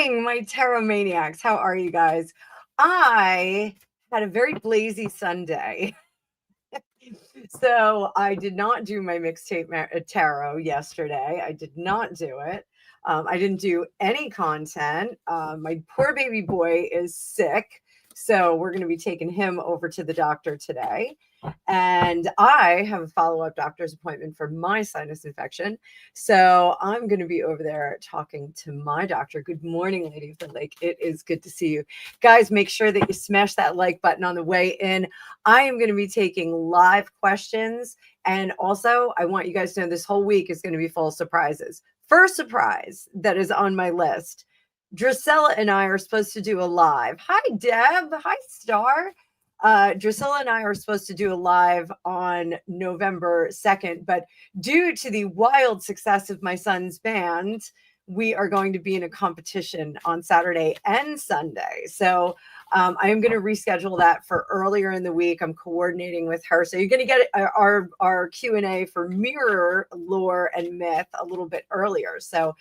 morning, my tarot maniacs. How are you guys? I had a very lazy Sunday. So I did not do my mixtape tarot yesterday. I did not do it. I didn't do any content. My poor baby boy is sick. So we're going to be taking him over to the doctor today. And I have a follow-up doctor's appointment for my sinus infection. So I'm going to be over there talking to my doctor. Good morning, Lady of the Lake. It is good to see you. Guys, make sure that you smash that like button on the way in. I am going to be taking live questions. And also, I want you guys to know this whole week is going to be full of surprises. First surprise that is on my list. Drusilla and I are supposed to do a live. Hi, Deb. Hi, Star. Drusilla and I are supposed to do a live on November 2nd, but due to the wild success of my son's band, we are going to be in a competition on Saturday and Sunday. So I am going to reschedule that for earlier in the week. I'm coordinating with her. So you're going to get our Q&A for mirror, lore, and myth a little bit earlier. So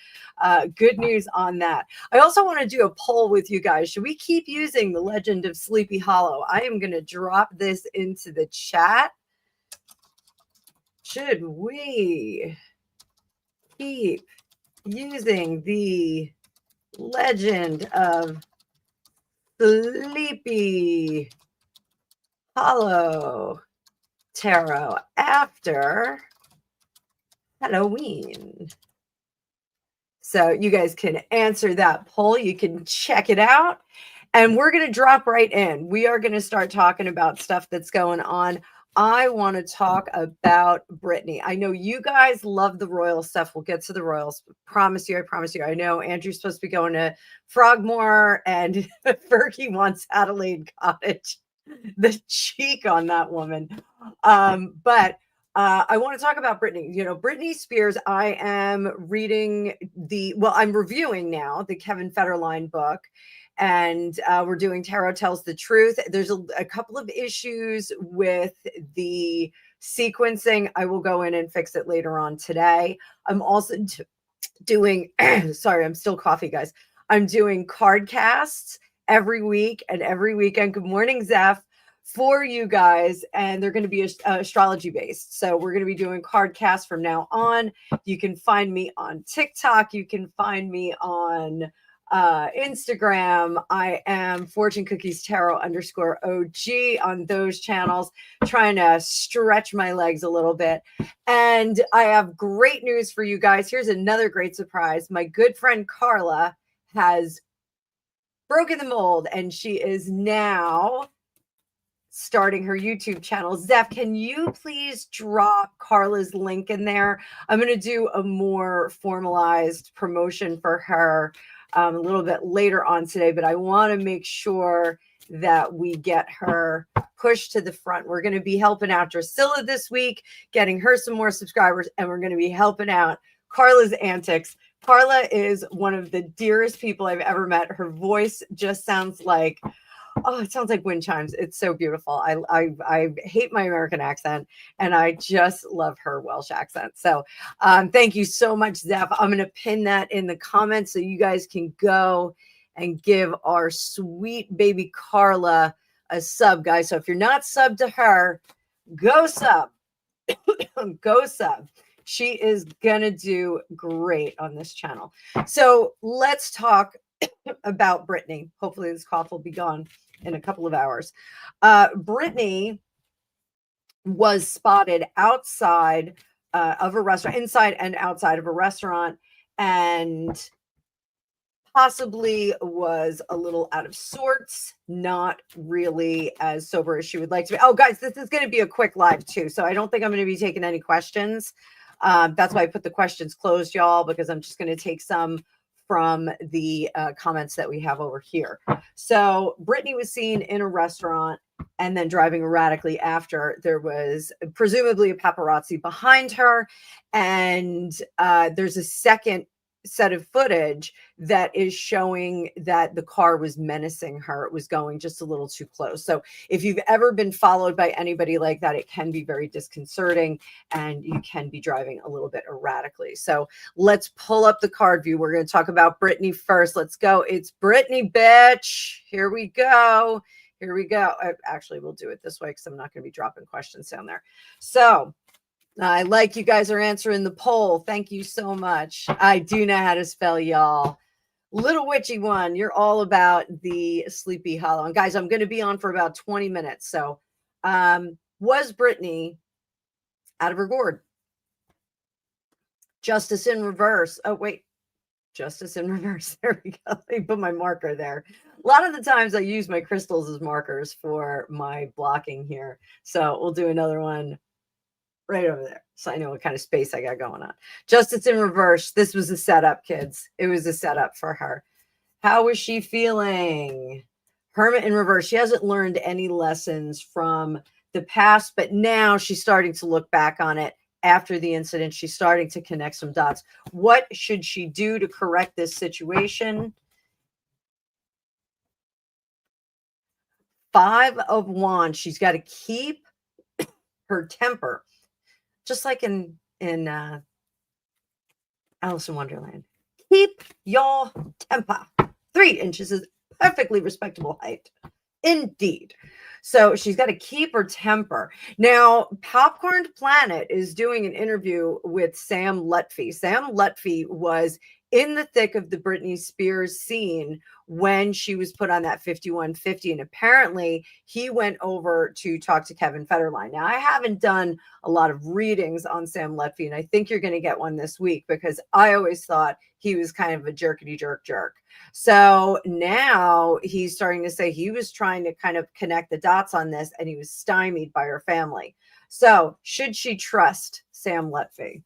good news on that. I also want to do a poll with you guys. Should we keep using the Legend of Sleepy Hollow? I am going to drop this into the chat. Should we keep using the Legend of Sleepy Hollow tarot after Halloween? So you guys can answer that poll. You can check it out. And we're going to drop right in. We are going to start talking about stuff that's going on. I want to talk about Brittany. I know you guys love the royal stuff. We'll get to the royals. I promise you. I know Andrew's supposed to be going to Frogmore and Fergie wants Adelaide Cottage. The cheek on that woman. But I want to talk about Britney. You know, Britney Spears, I am reading I'm reviewing now the Kevin Federline book. And we're doing Tarot Tells the Truth. There's a couple of issues with the sequencing. I will go in and fix it later on today. I'm also doing, sorry, I'm still coffee, guys. I'm doing card casts every week and every weekend. Good morning, Zeph, for you guys. And they're going to be astrology based. So we're going to be doing card casts from now on. You can find me on TikTok. You can find me on Instagram. I am Fortune Cookies Tarot _OG on those channels, trying to stretch my legs a little bit. And I have great news for you guys. Here's another great surprise. My good friend Carla has broken the mold and she is now starting her YouTube channel. Zeph, can you please drop Carla's link in there? I'm going to do a more formalized promotion for her a little bit later on today, but I want to make sure that we get her pushed to the front. We're going to be helping out Drusilla this week, getting her some more subscribers, and we're going to be helping out Carla's antics. Carla is one of the dearest people I've ever met. Her voice just sounds like, oh, it sounds like wind chimes. It's so beautiful. I hate my American accent, and I just love her Welsh accent. So thank you so much, Zeph. I'm going to pin that in the comments so you guys can go and give our sweet baby Carla a sub, guys. So if you're not subbed to her, go sub. Go sub. She is going to do great on this channel. So let's talk about Brittany. Hopefully this cough will be gone in a couple of hours. Brittany was spotted outside of a restaurant, inside and outside of a restaurant, and possibly was a little out of sorts, not really as sober as she would like to be. Oh, guys, this is going to be a quick live too, so I don't think I'm going to be taking any questions. That's why I put the questions closed, y'all, because I'm just going to take some from the comments that we have over here. So Brittany was seen in a restaurant and then driving erratically after. There was presumably a paparazzi behind her. And there's a second set of footage that is showing that the car was menacing her. It was going just a little too close. So if you've ever been followed by anybody like that, it can be very disconcerting and you can be driving a little bit erratically. So let's pull up the card view. We're going to talk about Brittany first. Let's go. It's Brittany, bitch. Here we go. Here we go. Actually, we'll do it this way because I'm not going to be dropping questions down there. So I like you guys are answering the poll. Thank you so much. I do know how to spell, y'all. Little Witchy One, you're all about the Sleepy Hollow. And guys, I'm going to be on for about 20 minutes. So was Brittany out of her gourd? Justice in reverse. Oh, wait. Justice in reverse. There we go. Let me put my marker there. A lot of the times I use my crystals as markers for my blocking here. So we'll do another one right over there. So I know what kind of space I got going on. Justice in reverse. This was a setup, kids. It was a setup for her. How was she feeling? Hermit in reverse. She hasn't learned any lessons from the past, but now she's starting to look back on it after the incident. She's starting to connect some dots. What should she do to correct this situation? 5 of Wands. She's got to keep her temper, just like in Alice in Wonderland. Keep your temper. 3 inches is perfectly respectable height. Indeed. So she's got to keep her temper. Now, Popcorn Planet is doing an interview with Sam Lutfi. Sam Lutfi was in the thick of the Britney Spears scene when she was put on that 5150. And apparently he went over to talk to Kevin Federline. Now, I haven't done a lot of readings on Sam Lutfi, and I think you're going to get one this week because I always thought he was kind of a jerkety jerk. So now he's starting to say he was trying to kind of connect the dots on this and he was stymied by her family. So should she trust Sam Lutfi?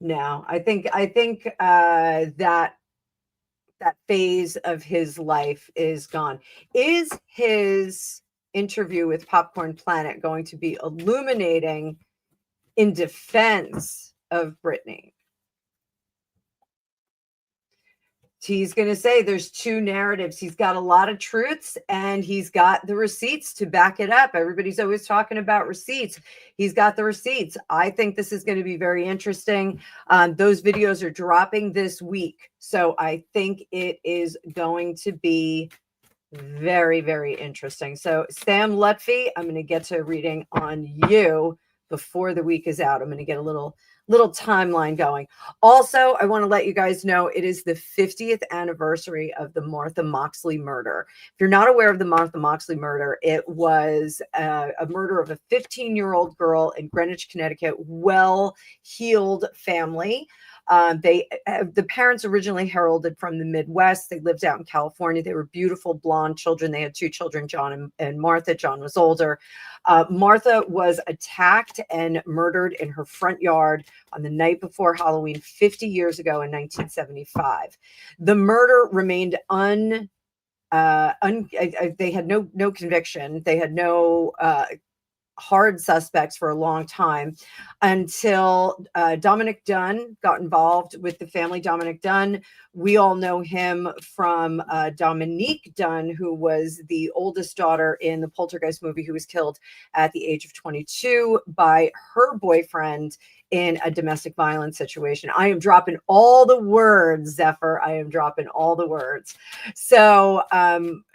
No, I think that phase of his life is gone. Is his interview with Popcorn Planet going to be illuminating in defense of Britney? He's going to say there's 2 narratives. He's got a lot of truths and he's got the receipts to back it up. Everybody's always talking about receipts. He's got the receipts. I think this is going to be very interesting. Those videos are dropping this week. So I think it is going to be very, very interesting. So Sam Lutfi, I'm going to get to reading on you before the week is out. I'm going to get a little timeline going. Also, I want to let you guys know it is the 50th anniversary of the Martha Moxley murder. If you're not aware of the Martha Moxley murder, it was a murder of a 15-year-old girl in Greenwich, Connecticut, well-heeled family. The parents originally heralded from the Midwest. They lived out in California. They were beautiful blonde children. They had 2 children, John and Martha. John was older. Martha was attacked and murdered in her front yard on the night before Halloween 50 years ago in 1975. The murder remained they had no conviction. They had no hard suspects for a long time until Dominic Dunn got involved with the family. Dominic Dunn, we all know him from Dominique Dunn, who was the oldest daughter in the Poltergeist movie, who was killed at the age of 22 by her boyfriend in a domestic violence situation. I am dropping all the words, Zephyr. I am dropping all the words. So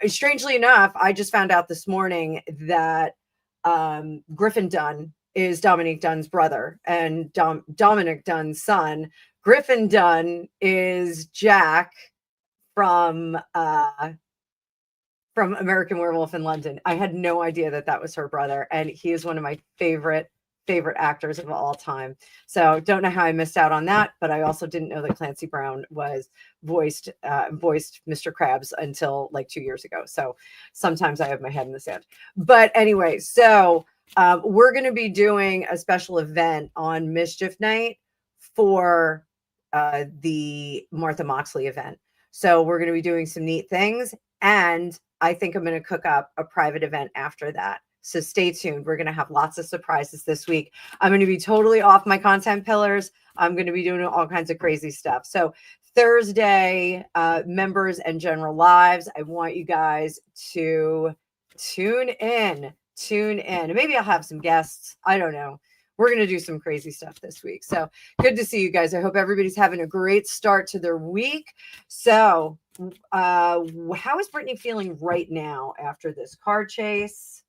strangely enough, I just found out this morning that Griffin Dunn is Dominique Dunn's brother and Dominic Dunn's son. Griffin Dunn is Jack from American Werewolf in London. I had no idea that was her brother, and he is one of my favorite actors of all time. So don't know how I missed out on that, but I also didn't know that Clancy Brown was voiced Mr. Krabs until like 2 years ago. So sometimes I have my head in the sand. But anyway, so we're going to be doing a special event on Mischief Night for the Martha Moxley event. So we're going to be doing some neat things, and I think I'm going to cook up a private event after that So stay tuned. We're going to have lots of surprises this week. I'm going to be totally off my content pillars. I'm going to be doing all kinds of crazy stuff. So Thursday, members and general lives, I want you guys to tune in. Maybe I'll have some guests. I don't know. We're going to do some crazy stuff this week. So good to see you guys. I hope everybody's having a great start to their week. So how is Brittany feeling right now after this car chase?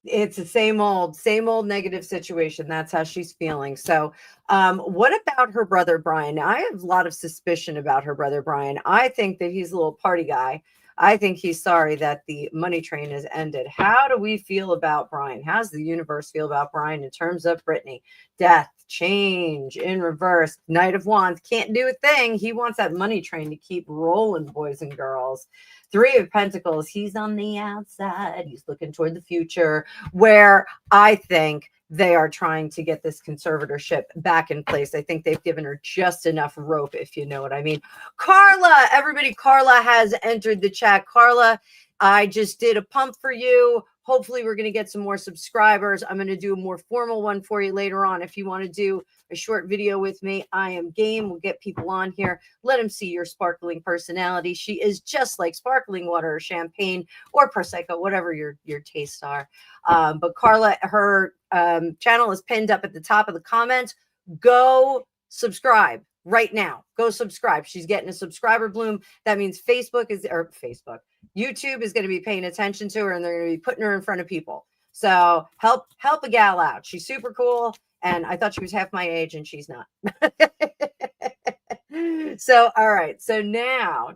It's the same old negative situation. That's how she's feeling. So, what about her brother Brian? Now, I have a lot of suspicion about her brother Brian. I think that he's a little party guy. I think he's sorry that the money train has ended. How do we feel about Brian? How does the universe feel about Brian in terms of Brittany? Death, change, in reverse, Knight of Wands, can't do a thing. He wants that money train to keep rolling, boys and girls. Three of Pentacles, he's on the outside. He's looking toward the future, where I think they are trying to get this conservatorship back in place. I think they've given her just enough rope, if you know what I mean. Carla, everybody, Carla has entered the chat. Carla, I just did a pump for you. Hopefully we're going to get some more subscribers. I'm going to do a more formal one for you later on. If you want to do a short video with me, I am game. We'll get people on here. Let them see your sparkling personality. She is just like sparkling water or champagne or Prosecco, whatever your tastes are. But Carla, her channel is pinned up at the top of the comments. Go subscribe right now. Go subscribe. She's getting a subscriber bloom. That means YouTube is going to be paying attention to her, and they're going to be putting her in front of people. So help a gal out. She's super cool. And I thought she was half my age, and she's not. So, all right. So now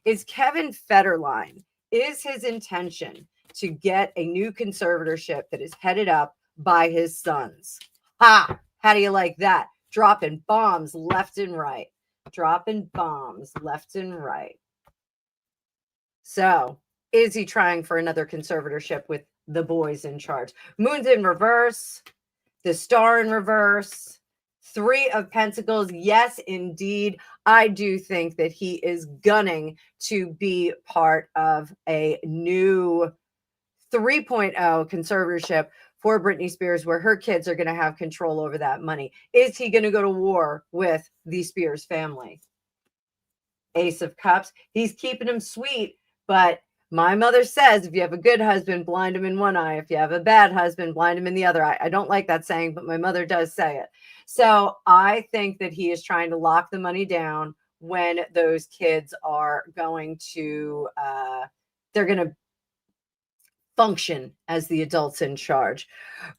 is Kevin Federline, is his intention to get a new conservatorship that is headed up by his sons? Ha! How do you like that? Dropping bombs left and right. So is he trying for another conservatorship with the boys in charge? Moon's in reverse. The Star in reverse. Three of Pentacles. Yes, indeed. I do think that he is gunning to be part of a new 3.0 conservatorship for Britney Spears, where her kids are going to have control over that money. Is he going to go to war with the Spears family? Ace of Cups. He's keeping them sweet, but my mother says, if you have a good husband, blind him in one eye. If you have a bad husband, blind him in the other eye. I don't like that saying, but my mother does say it. So I think that he is trying to lock the money down when those kids are going to, they're going to function as the adults in charge.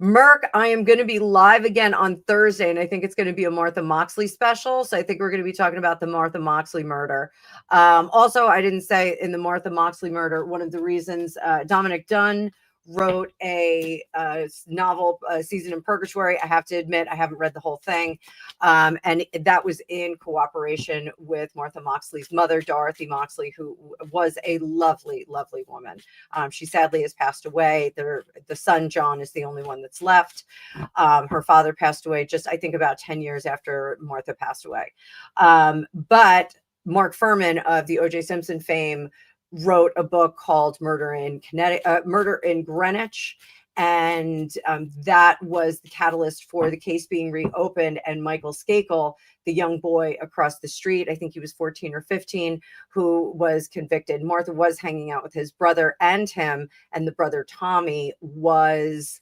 Merck, I am going to be live again on Thursday, and I think it's going to be a Martha Moxley special. So I think we're going to be talking about the Martha Moxley murder. Also, I didn't say in the Martha Moxley murder, one of the reasons Dominic Dunn wrote a novel, Season in Purgatory. I have to admit, I haven't read the whole thing. And that was in cooperation with Martha Moxley's mother, Dorothy Moxley, who was a lovely, lovely woman. She sadly has passed away. The son, John, is the only one that's left. Her father passed away just, I think, about 10 years after Martha passed away. But Mark Furman of the O.J. Simpson fame wrote a book called Murder in Greenwich. And that was the catalyst for the case being reopened. And Michael Skakel, the young boy across the street, I think he was 14 or 15, who was convicted. Martha was hanging out with his brother and him, and the brother Tommy was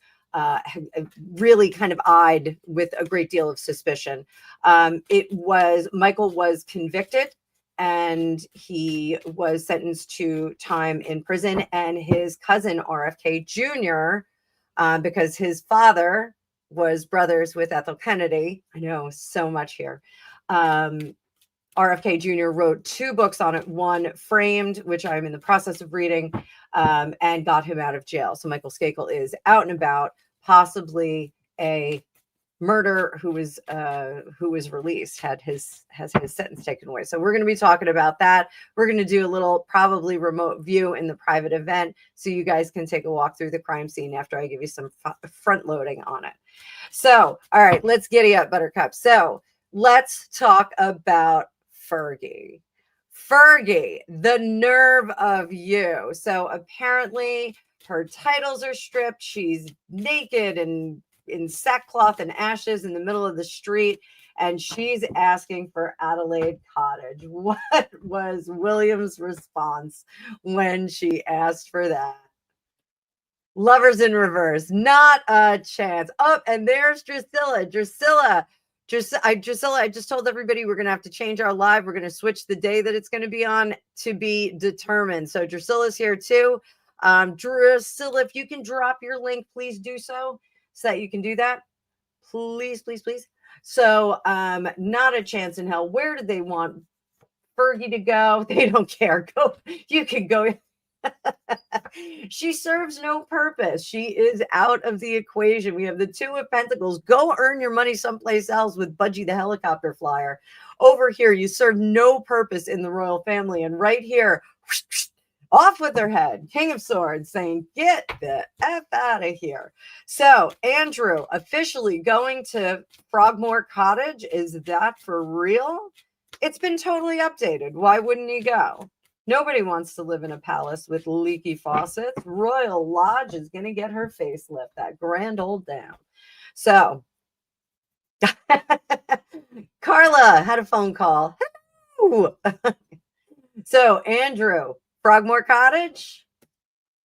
really kind of eyed with a great deal of suspicion. Michael was convicted, and he was sentenced to time in prison. And his cousin, RFK Jr., because his father was brothers with Ethel Kennedy. I know so much here. RFK Jr. wrote 2 books on it. One, Framed, which I'm in the process of reading, and got him out of jail. So Michael Skakel is out and about, possibly a murder, who was released, has his sentence taken away. So we're going to be talking about that. We're going to do a little probably remote view in the private event, so you guys can take a walk through the crime scene after I give you some front loading on it. So, all right, let's giddy up, Buttercup. So let's talk about Fergie. Fergie, the nerve of you. So apparently her titles are stripped. She's naked and in sackcloth and ashes in the middle of the street. And she's asking for Adelaide Cottage. What was William's response when she asked for that? Lovers in reverse, not a chance. Oh, and there's Drusilla. Drusilla, I just told everybody we're going to have to change our live. We're going to switch the day that it's going to be on to be determined. So Drusilla's here too. Drusilla, if you can drop your link, please do so that you can do that. Please, please, please. So not a chance in hell. Where do they want Fergie to go? They don't care. Go. You can go. She serves no purpose. She is out of the equation. We have the Two of Pentacles. Go earn your money someplace else with Budgie the helicopter flyer. Over here, you serve no purpose in the royal family. And right here, off with her head. King of Swords saying, get the F out of here. So Andrew officially going to Frogmore Cottage. Is that for real? It's been totally updated. Why wouldn't he go? Nobody wants to live in a palace with leaky faucets. Royal Lodge is going to get her facelift, that grand old dam. So, Carla had a phone call. So, Andrew, Frogmore Cottage,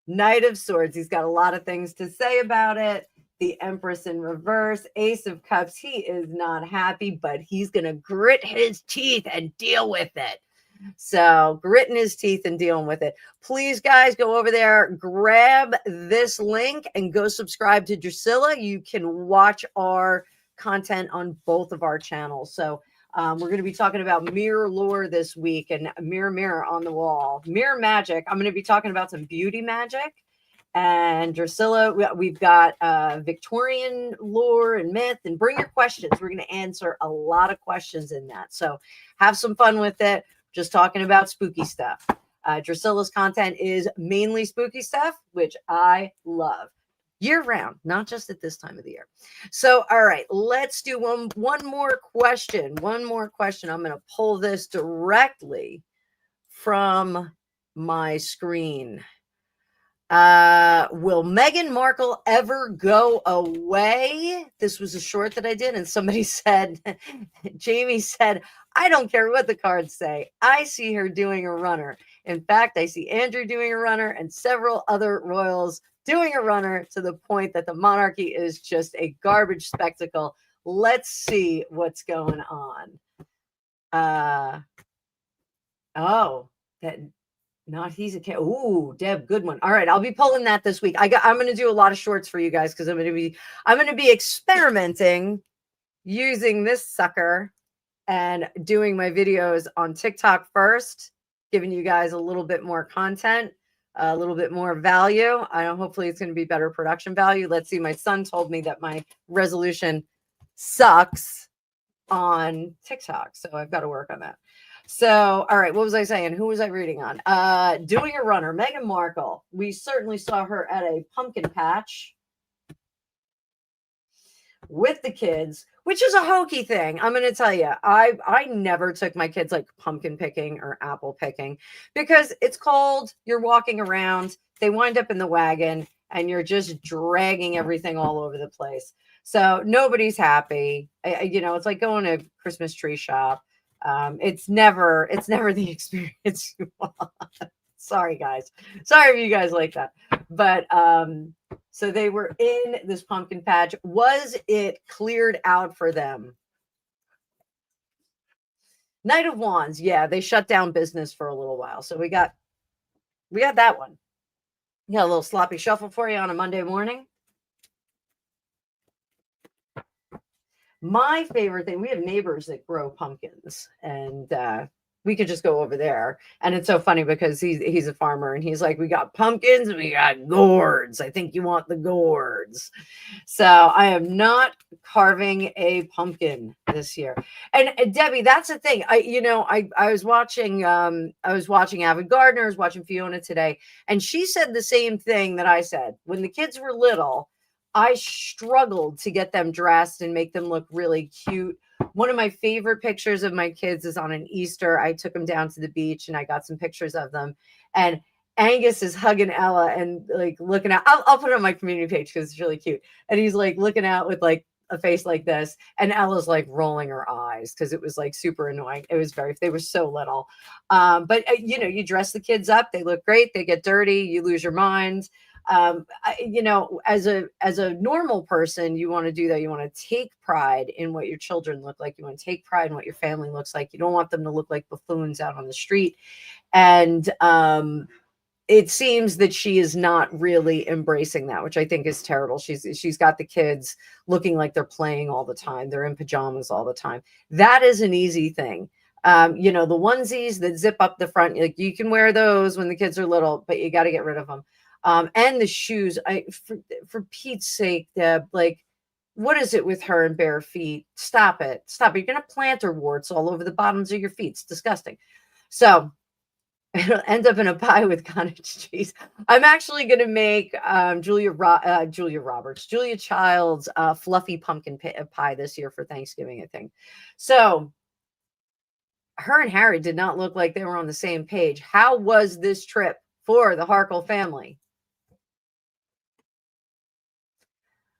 Knight of Swords. He's got a lot of things to say about it. The Empress in reverse, Ace of Cups. He is not happy, but he's going to grit his teeth and deal with it. So gritting his teeth and dealing with it. Please, guys, go over there, grab this link and go subscribe to Drusilla. You can watch our content on both of our channels. So we're going to be talking about mirror lore this week and mirror, mirror on the wall, mirror magic. I'm going to be talking about some beauty magic. And Drusilla, we've got Victorian lore and myth, and bring your questions. We're going to answer a lot of questions in that. So have some fun with it. Just talking about spooky stuff. Drusilla's content is mainly spooky stuff, which I love year round, not just at this time of the year. So, all right, let's do one more question. One more question. I'm going to pull this directly from my screen. Will Meghan Markle ever go away? This was a short that I did, and somebody said, Jamie said, I don't care what the cards say. I see her doing a runner. In fact, I see Andrew doing a runner and several other royals doing a runner to the point that the monarchy is just a garbage spectacle. Let's see what's going on. Not he's a cat. Ooh, Deb, good one. All right, I'll be pulling that this week. I'm going to do a lot of shorts for you guys because I'm going to be experimenting using this sucker and doing my videos on TikTok first, giving you guys a little bit more content, a little bit more value. Hopefully it's going to be better production value. Let's see. My son told me that my resolution sucks on TikTok, so I've got to work on that. So, all right, what was I saying? Who was I reading on? Doing a runner, Meghan Markle. We certainly saw her at a pumpkin patch with the kids, which is a hokey thing. I'm going to tell you, I never took my kids like pumpkin picking or apple picking because it's cold. You're walking around, they wind up in the wagon, and you're just dragging everything all over the place. So nobody's happy. It's like going to Christmas tree shop. It's never the experience you want. Sorry, guys. Sorry if you guys like that. But so they were in this pumpkin patch. Was it cleared out for them? Knight of Wands. Yeah, they shut down business for a little while. So we got that one. We got a little sloppy shuffle for you on a Monday morning. My favorite thing, we have neighbors that grow pumpkins, and we could just go over there. And it's so funny because he's a farmer, and he's like, we got pumpkins and we got gourds. I think you want the gourds. So I am not carving a pumpkin this year. And Debbie, that's the thing. I was watching Avid Gardener, I was watching Fiona today, and she said the same thing that I said. When the kids were little, I struggled to get them dressed and make them look really cute One of my favorite pictures of my kids is on an Easter. I took them down to the beach and I got some pictures of them. And Angus is hugging Ella and like looking out. I'll put it on my community page because it's really cute. And he's like looking out with like a face like this. And Ella's like rolling her eyes because it was like super annoying. It was they were so little. But you know, you dress the kids up, they look great, they get dirty, you lose your mind. You know, as a normal person, you want to do that. You want to take pride in what your children look like. You want to take pride in what your family looks like. You don't want them to look like buffoons out on the street. And it seems that she is not really embracing that, which I think is terrible. She's got the kids looking like they're playing all the time. They're in pajamas all the time. That is an easy thing. You know, the onesies that zip up the front, like you can wear those when the kids are little, but you got to get rid of them. And the shoes, for Pete's sake, Deb, like, what is it with her and bare feet? Stop it. Stop it. You're going to plantar warts all over the bottoms of your feet. It's disgusting. So it'll end up in a pie with cottage cheese. I'm actually going to make Julia Child's fluffy pumpkin pie this year for Thanksgiving, I think. So her and Harry did not look like they were on the same page. How was this trip for the Harkle family?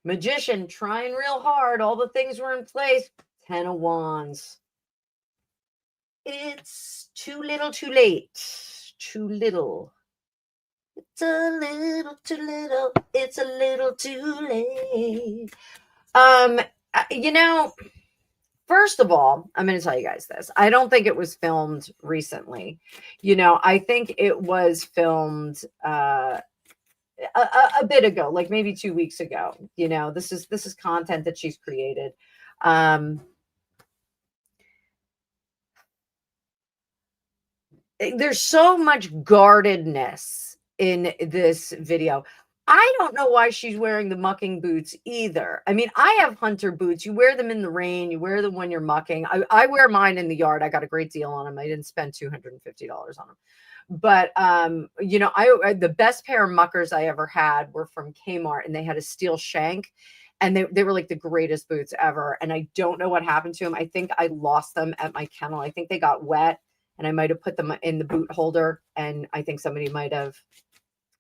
Magician trying real hard. All the things were in place. 10 of Wands. It's too little, too late. Too little. It's a little too little. It's a little too late. You know, first of all, I'm going to tell you guys this. I don't think it was filmed recently. You know, I think it was filmed a bit ago, like maybe 2 weeks ago. You know, this is content that she's created. There's so much guardedness in this video. I don't know why she's wearing the mucking boots either. I mean, I have hunter boots. You wear them in the rain. You wear them when you're mucking. I wear mine in the yard. I got a great deal on them. I didn't spend $250 on them. But you know, I the best pair of muckers I ever had were from Kmart, and they had a steel shank, and they were like the greatest boots ever. And I don't know what happened to them. I think I lost them at my kennel. I think they got wet, and I might have put them in the boot holder, and I think somebody might have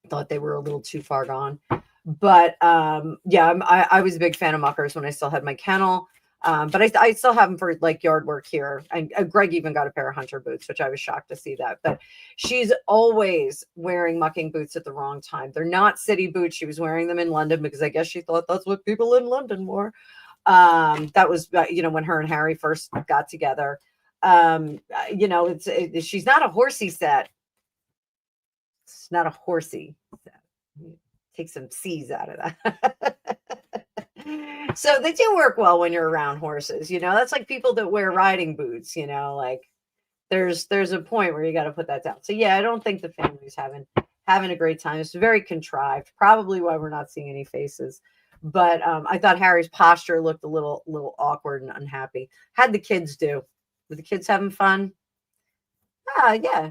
thought they were a little too far gone. But yeah, I was a big fan of muckers when I still had my kennel. But I still have them for like yard work here. And Greg even got a pair of hunter boots, which I was shocked to see that. But she's always wearing mucking boots at the wrong time. They're not city boots. She was wearing them in London because I guess she thought that's what people in London wore. That was, you know, when her and Harry first got together. You know, she's not a horsey set. It's not a horsey set. Take some C's out of that. So they do work well when you're around horses, you know. That's like people that wear riding boots, you know, like there's a point where you got to put that down. So yeah, I don't think the family's having a great time. It's very contrived, probably why we're not seeing any faces. But I thought Harry's posture looked a little awkward and unhappy. How'd the kids do? Were the kids having fun? Yeah.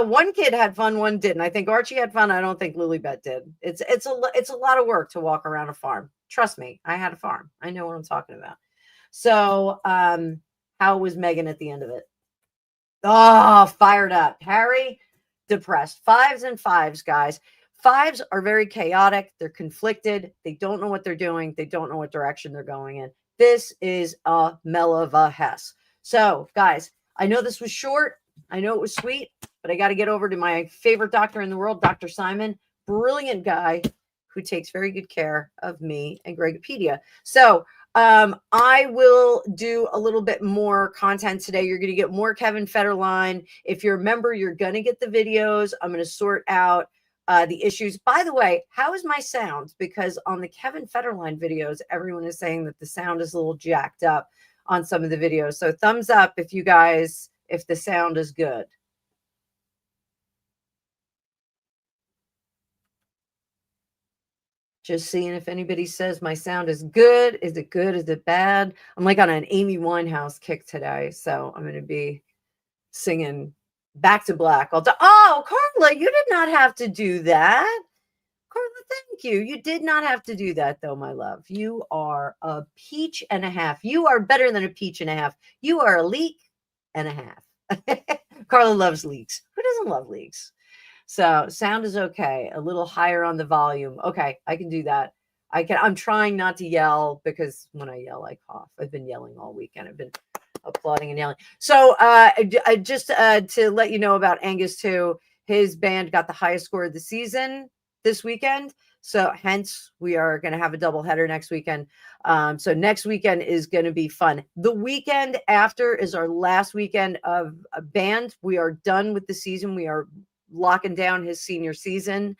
One kid had fun, one didn't. I think Archie had fun. I don't think Lilybet did. It's a lot of work to walk around a farm. Trust me, I had a farm. I know what I'm talking about. So, how was Megan at the end of it? Oh, fired up. Harry, depressed. 5s and 5s, guys. 5s are very chaotic. They're conflicted. They don't know what they're doing. They don't know what direction they're going in. This is a Melava-hess. So, guys, I know this was short. I know it was sweet, but I got to get over to my favorite doctor in the world, Dr. Simon. Brilliant guy who takes very good care of me and Gregopedia. So I will do a little bit more content today. You're going to get more Kevin Federline. If you're a member, you're going to get the videos. I'm going to sort out the issues. By the way, how is my sound? Because on the Kevin Federline videos, everyone is saying that the sound is a little jacked up on some of the videos. So thumbs up if you guys, if the sound is good. Just seeing if anybody says my sound is good. Is it good? Is it bad? I'm like on an Amy Winehouse kick today. So I'm going to be singing Back to Black. Oh, Carla, you did not have to do that. Carla, thank you. You did not have to do that, though, my love. You are a peach and a half. You are better than a peach and a half. You are a leek and a half. Carla loves leeks. Who doesn't love leeks? So sound is okay. A little higher on the volume. Okay, I can do that. I'm trying not to yell because when I yell, I cough. I've been yelling all weekend. I've been applauding and yelling. So just to let you know about Angus too, his band got the highest score of the season this weekend. So hence we are going to have a double header next weekend. So next weekend is going to be fun. The weekend after is our last weekend of a band. We are done with the season. We are locking down his senior season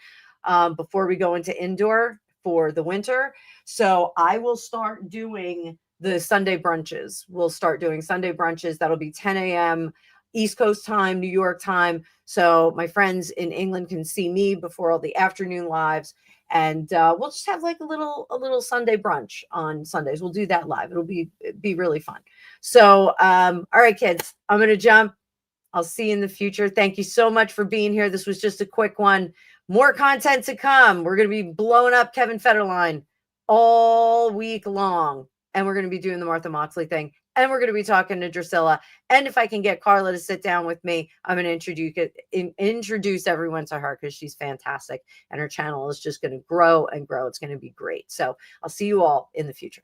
before we go into indoor for the winter. So I will start doing the Sunday brunches. We'll start doing Sunday brunches. That'll be 10 a.m. East Coast time, New York time. So my friends in England can see me before all the afternoon lives. And we'll just have like a little Sunday brunch on Sundays. We'll do that live. It'll be really fun. So all right, kids, I'm gonna jump. I'll see you in the future. Thank you so much for being here. This was just a quick one. More content to come. We're going to be blowing up Kevin Federline all week long. And we're going to be doing the Martha Moxley thing. And we're going to be talking to Drusilla. And if I can get Carla to sit down with me, I'm going to introduce everyone to her because she's fantastic. And her channel is just going to grow and grow. It's going to be great. So I'll see you all in the future.